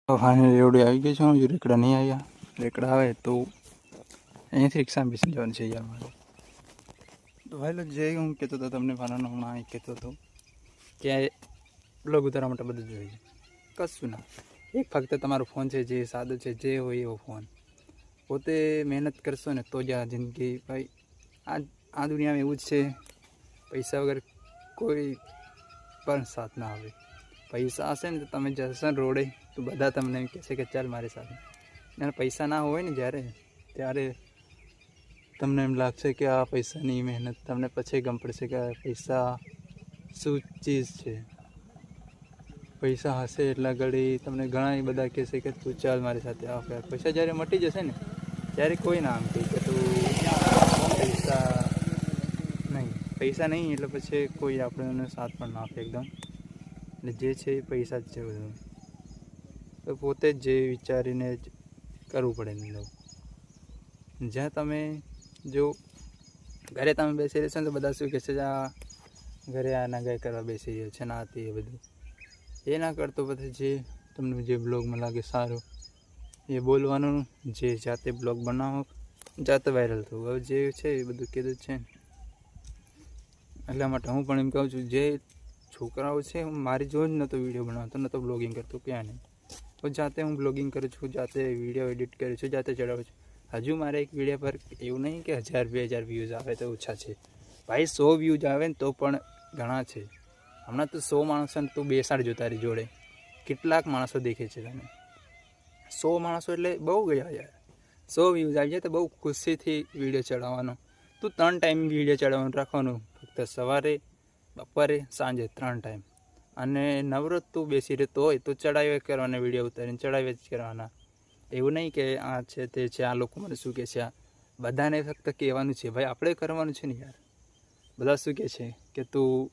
તો ફાઇનલી એવડે આવી ગયો છું. હજુ રેકડા નહીં આવ્યા. રેકડા આવે તો અહીંયાથી રિક્ષામાં બેસી જવાનું છે યાર મારે. તો ભાઈ જે હું કહેતો હતો તમને ફાનાનો હમણાં કહેતો હતો કે બ્લોગ ઉતારવા માટે બધું જોઈએ, કશું ના. એક ફક્ત તમારો ફોન છે, જે સાદો છે, જે હોય એવો ફોન. પોતે મહેનત કરશો ને તો જ આ જિંદગી ભાઈ આ દુનિયામાં એવું જ છે. પૈસા વગર કોઈ પણ સાથ ના આવે. પૈસા હશે ને તો તમે જશો ને રોડે તો બધા તમને એમ કહેશે કે ચાલ મારી સાથે. અને પૈસા ના હોય ને જ્યારે ત્યારે તમને એમ લાગશે કે આ પૈસાની મહેનત તમને પછી ગમ પડશે કે પૈસા શું ચીજ છે. પૈસા હશે એટલા ઘડી તમને ઘણા બધા કહેશે કે તું ચાલ મારી સાથે આવ. પૈસા જ્યારે મટી જશે ને ત્યારે કોઈ ના આમ કહે કે તું પૈસા નહીં એટલે પછી કોઈ આપણને સાથ પણ ના આપે એકદમ. એટલે જે છે એ પૈસા જ છે બધું. તો પોતે જ જે વિચારીને જ કરવું પડે ને. જ્યાં તમે જો ઘરે તમે બેસી રહેશો ને તો બધા શું કહેશે, આ ઘરે આ નાગાઈ કરવા બેસી રહ્યો છે ના હતી. એ બધું એ ના કરતો પછી જે તમને જે બ્લોગમાં લાગે સારું એ બોલવાનું, જે જાતે બ્લોગ બનાવો, જાતે વાયરલ થવું. હવે જે છે એ બધું કીધું જ છે. એટલા માટે હું પણ એમ કહું છું, જે છોકરાઓ છે હું મારી જોઈ જ નહોતો વિડીયો બનાવતો, નહોતો બ્લોગિંગ કરતો, ક્યાં નહીં. તો જાતે હું બ્લોગિંગ કરું છું, જાતે વિડીયો એડિટ કરું છું, જાતે ચડાવું છું. હજુ મારે એક વિડીયો પર એવું નહીં કે 1000-2000 વ્યૂઝ આવે તો ઓછા છે ભાઈ. 100 વ્યૂઝ આવે ને તો પણ ઘણા છે. હમણાં તો 100 માણસોને તું બેસાડજો તારી જોડે, કેટલાક માણસો દેખે છે તને. 100 માણસો એટલે બહુ ગયા યાર. 100 વ્યૂઝ આવી જાય તો બહુ ખુશીથી વિડીયો ચડાવવાનો. તું 3 ટાઈમ વિડીયો ચડાવવાનું રાખવાનું, ફક્ત સવારે, બપોરે, સાંજે 3 ટાઈમ. અને નવરોજ તું બેસી રહેતો હોય તો ચડાવ્યા કરવાના, વિડીયો ઉતારીને ચડાવ્યા જ કરવાના. એવું નહીં કે આ છે તે છે, આ લોકો મને શું કહે છે. આ બધાને ફક્ત કહેવાનું છે ભાઈ, આપણે કરવાનું છે ને યાર. બધા શું કહે છે કે તું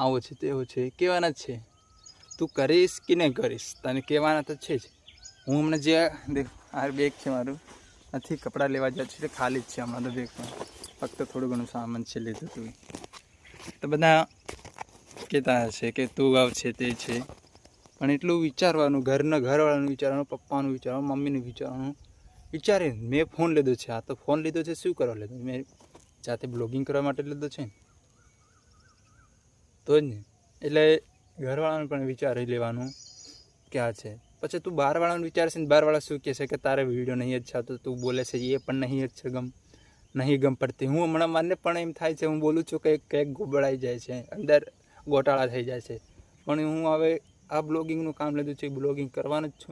આવો છે તેવો છે, કહેવાના જ છે. તું કરીશ કે નહીં કરીશ તને કહેવાના તો છે જ. હું હમણાં જે આ બેગ છે મારું, નથી કપડાં લેવા જાય છે, ખાલી જ છે હમણાં તો બેગમાં. ફક્ત થોડું ઘણું સામાન છે લીધું હતું. તો બધા કહેતા હશે કે તું આવ છે તે છે, પણ એટલું વિચારવાનું, ઘરવાળાનું વિચારવાનું, પપ્પાનું વિચારવાનું, મમ્મીનું વિચારવાનું. વિચારીને મેં ફોન લીધો છે. આ તો ફોન લીધો છે શું કરવા લીધો? મેં જાતે બ્લોગિંગ કરવા માટે લીધો છે તો જ ને. એટલે ઘરવાળાનું પણ વિચારી લેવાનું કે આ છે. પછી તું બહારવાળાનું વિચારશે ને બહારવાળા શું કહેશે કે તારે વિડીયો નહીં જ છાતો, તું બોલે છે એ પણ નહીં જ છે નહીં ગમ પડતી. હું હમણાં મને પણ એમ થાય છે, હું બોલું છું કે કંઈક ગોબળાઈ જાય છે, અંદર ગોટાળા થઈ જાય છે. પણ હું હવે આ બ્લોગિંગનું કામ લીધું છે, બ્લોગિંગ કરવાનું જ છું.